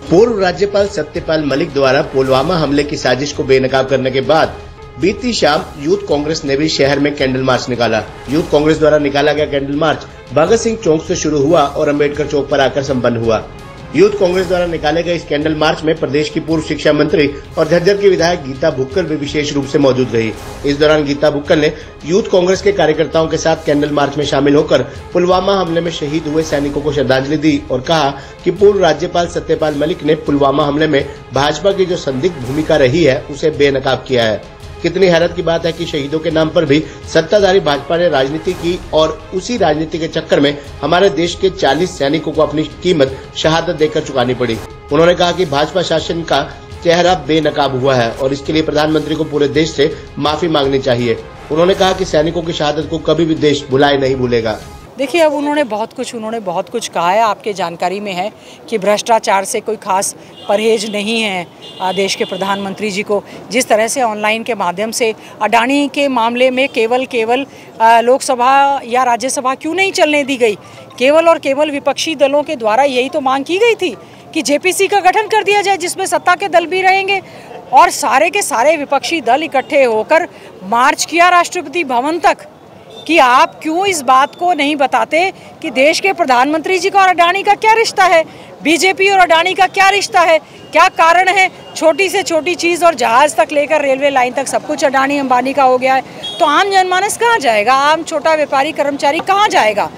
पूर्व राज्यपाल सत्यपाल मलिक द्वारा पुलवामा हमले की साजिश को बेनकाब करने के बाद बीती शाम यूथ कांग्रेस ने भी शहर में कैंडल मार्च निकाला। यूथ कांग्रेस द्वारा निकाला गया कैंडल मार्च भगत सिंह चौक से शुरू हुआ और अंबेडकर चौक पर आकर संपन्न हुआ। यूथ कांग्रेस द्वारा निकाले गए इस कैंडल मार्च में प्रदेश की पूर्व शिक्षा मंत्री और झज्जर की विधायक गीता भुक्कल भी विशेष रूप से मौजूद रही। इस दौरान गीता भुक्कल ने यूथ कांग्रेस के कार्यकर्ताओं के साथ कैंडल मार्च में शामिल होकर पुलवामा हमले में शहीद हुए सैनिकों को श्रद्धांजलि दी और कहा कि पूर्व राज्यपाल सत्यपाल मलिक ने पुलवामा हमले में भाजपा की जो संदिग्ध भूमिका रही है उसे बेनकाब किया है। कितनी हैरत की बात है कि शहीदों के नाम पर भी सत्ताधारी भाजपा ने राजनीति की और उसी राजनीति के चक्कर में हमारे देश के 40 सैनिकों को अपनी कीमत शहादत देकर चुकानी पड़ी। उन्होंने कहा कि भाजपा शासन का चेहरा बेनकाब हुआ है और इसके लिए प्रधानमंत्री को पूरे देश से माफी मांगनी चाहिए। उन्होंने कहा कि सैनिकों की शहादत को कभी भी देश भुलाए नहीं भूलेगा। देखिए, अब उन्होंने बहुत कुछ कहा है। आपके जानकारी में है कि भ्रष्टाचार से कोई खास परहेज नहीं है देश के प्रधानमंत्री जी को। जिस तरह से ऑनलाइन के माध्यम से अडानी के मामले में केवल लोकसभा या राज्यसभा क्यों नहीं चलने दी गई, केवल और केवल विपक्षी दलों के द्वारा यही तो मांग की गई थी कि जेपीसी का गठन कर दिया जाए जिसमें सत्ता के दल भी रहेंगे। और सारे के सारे विपक्षी दल इकट्ठे होकर मार्च किया राष्ट्रपति भवन तक कि आप क्यों इस बात को नहीं बताते कि देश के प्रधानमंत्री जी का और अडानी का क्या रिश्ता है, बीजेपी और अडानी का क्या रिश्ता है, क्या कारण है। छोटी से छोटी चीज़ और जहाज़ तक लेकर रेलवे लाइन तक सब कुछ अडानी अंबानी का हो गया है, तो आम जनमानस कहाँ जाएगा, आम छोटा व्यापारी कर्मचारी कहाँ जाएगा।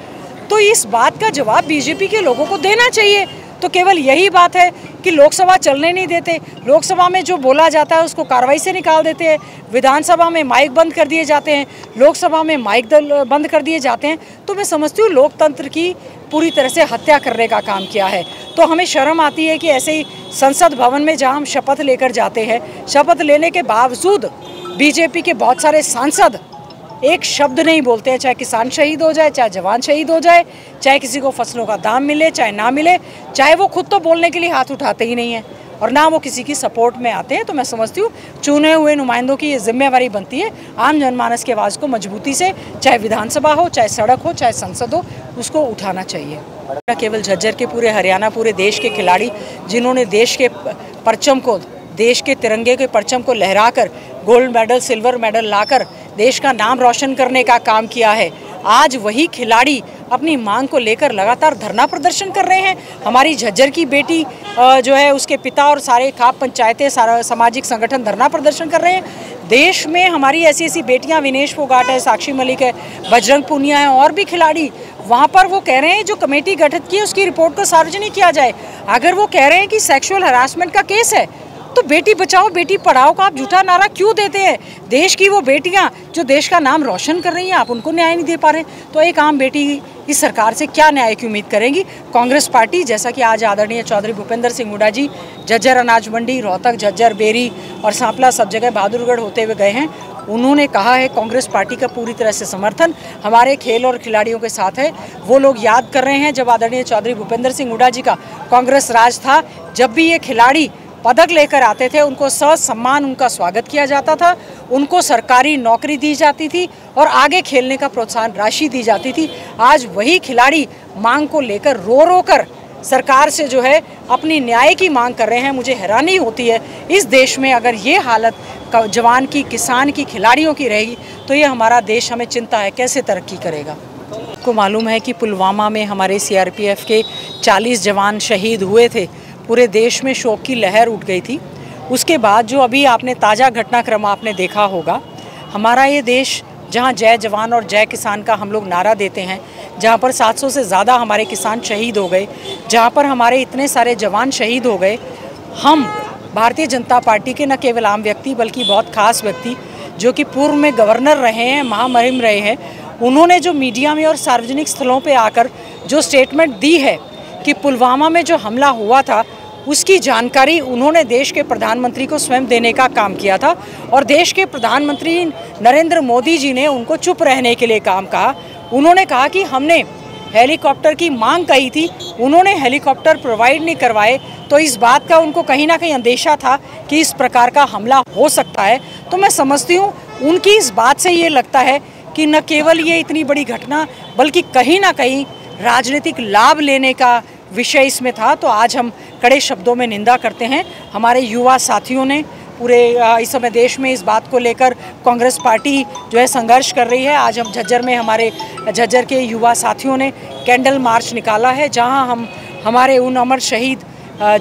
तो इस बात का जवाब बीजेपी के लोगों को देना चाहिए। तो केवल यही बात है कि लोकसभा चलने नहीं देते, लोकसभा में जो बोला जाता है उसको कार्रवाई से निकाल देते हैं, विधानसभा में माइक बंद कर दिए जाते हैं, लोकसभा में माइक बंद कर दिए जाते हैं। तो मैं समझती हूँ लोकतंत्र की पूरी तरह से हत्या करने का काम किया है। तो हमें शर्म आती है कि ऐसे ही संसद भवन में जहाँ हम शपथ लेकर जाते हैं, शपथ लेने के बावजूद बीजेपी के बहुत सारे सांसद एक शब्द नहीं बोलते हैं, चाहे किसान शहीद हो जाए, चाहे जवान शहीद हो जाए, चाहे किसी को फसलों का दाम मिले चाहे ना मिले, चाहे वो खुद तो बोलने के लिए हाथ उठाते ही नहीं है और ना वो किसी की सपोर्ट में आते हैं। तो मैं समझती हूँ चुने हुए नुमाइंदों की ये जिम्मेवारी बनती है आम जनमानस की आवाज़ को मजबूती से, चाहे विधानसभा हो, चाहे सड़क हो, चाहे संसद हो, उसको उठाना चाहिए। केवल झज्जर के पूरे हरियाणा, पूरे देश के खिलाड़ी जिन्होंने देश के परचम को, देश के तिरंगे के परचम को लहराकर गोल्ड मेडल, सिल्वर मेडल लाकर देश का नाम रोशन करने का काम किया है, आज वही खिलाड़ी अपनी मांग को लेकर लगातार धरना प्रदर्शन कर रहे हैं। हमारी झज्जर की बेटी जो है, उसके पिता और सारे खाप पंचायतें, सारा सामाजिक संगठन धरना प्रदर्शन कर रहे हैं। देश में हमारी ऐसी ऐसी बेटियां, विनेश फोगाट है, साक्षी मलिक है, बजरंग पूनिया है और भी खिलाड़ी, वहाँ पर वो कह रहे हैं जो कमेटी गठित की है उसकी रिपोर्ट को सार्वजनिक किया जाए। अगर वो कह रहे हैं कि सेक्सुअल हरासमेंट का केस है तो बेटी बचाओ बेटी पढ़ाओ का आप झूठा नारा क्यों देते हैं। देश की वो बेटियां जो देश का नाम रोशन कर रही हैं, आप उनको न्याय नहीं दे पा रहे। तो एक आम बेटी इस सरकार से क्या न्याय की उम्मीद करेंगी। कांग्रेस पार्टी, जैसा कि आज आदरणीय चौधरी भूपेंद्र सिंह हुड्डा जी झज्जर अनाज मंडी, रोहतक, झज्जर, बेरी और सांपला सब जगह बहादुरगढ़ होते हुए गए हैं, उन्होंने कहा है कांग्रेस पार्टी का पूरी तरह से समर्थन हमारे खेल और खिलाड़ियों के साथ है। वो लोग याद कर रहे हैं जब आदरणीय चौधरी भूपेंद्र सिंह हुड्डा जी का कांग्रेस राज था, जब भी ये खिलाड़ी पदक लेकर आते थे उनको सम्मान उनका स्वागत किया जाता था, उनको सरकारी नौकरी दी जाती थी और आगे खेलने का प्रोत्साहन राशि दी जाती थी। आज वही खिलाड़ी मांग को लेकर रो कर सरकार से जो है अपनी न्याय की मांग कर रहे हैं। मुझे हैरानी होती है इस देश में अगर ये हालत जवान की, किसान की, खिलाड़ियों की रहेगी तो ये हमारा देश, हमें चिंता है कैसे तरक्की करेगा। आपको मालूम है कि पुलवामा में हमारे CRPF के 40 जवान शहीद हुए थे, पूरे देश में शोक की लहर उठ गई थी। उसके बाद जो अभी आपने ताज़ा घटनाक्रम आपने देखा होगा, हमारा ये देश जहां जय जवान और जय किसान का हम लोग नारा देते हैं, जहां पर 700 से ज़्यादा हमारे किसान शहीद हो गए, जहां पर हमारे इतने सारे जवान शहीद हो गए, हम भारतीय जनता पार्टी के न केवल आम व्यक्ति बल्कि बहुत खास व्यक्ति जो कि पूर्व में गवर्नर रहे हैं, महामहिम रहे हैं, उन्होंने जो मीडिया में और सार्वजनिक स्थलों पर आकर जो स्टेटमेंट दी है कि पुलवामा में जो हमला हुआ था उसकी जानकारी उन्होंने देश के प्रधानमंत्री को स्वयं देने का काम किया था और देश के प्रधानमंत्री नरेंद्र मोदी जी ने उनको चुप रहने के लिए काम कहा। उन्होंने कहा कि हमने हेलीकॉप्टर की मांग कही थी, उन्होंने हेलीकॉप्टर प्रोवाइड नहीं करवाए, तो इस बात का उनको कहीं ना कहीं अंदेशा था कि इस प्रकार का हमला हो सकता है। तो मैं समझती हूँ उनकी इस बात से ये लगता है कि न केवल ये इतनी बड़ी घटना बल्कि कहीं ना कहीं राजनीतिक लाभ लेने का विषय इसमें था, तो आज हम कड़े शब्दों में निंदा करते हैं। हमारे युवा साथियों ने पूरे इस समय देश में इस बात को लेकर कांग्रेस पार्टी जो है संघर्ष कर रही है। आज हम झज्जर में हमारे झज्जर के युवा साथियों ने कैंडल मार्च निकाला है, जहां हम हमारे उन अमर शहीद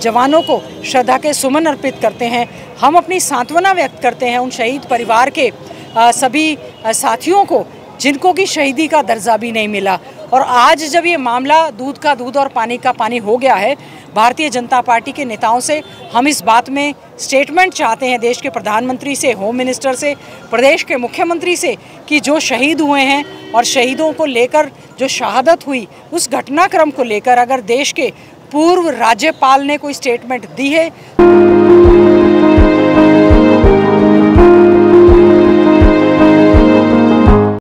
जवानों को श्रद्धा के सुमन अर्पित करते हैं। हम अपनी सांत्वना व्यक्त करते हैं उन शहीद परिवार के सभी साथियों को जिनको की शहीदी का दर्जा भी नहीं मिला। और आज जब ये मामला दूध का दूध और पानी का पानी हो गया है, भारतीय जनता पार्टी के नेताओं से हम इस बात में स्टेटमेंट चाहते हैं, देश के प्रधानमंत्री से, होम मिनिस्टर से, प्रदेश के मुख्यमंत्री से, कि जो शहीद हुए हैं और शहीदों को लेकर जो शहादत हुई, उस घटनाक्रम को लेकर अगर देश के पूर्व राज्यपाल ने कोई स्टेटमेंट दी है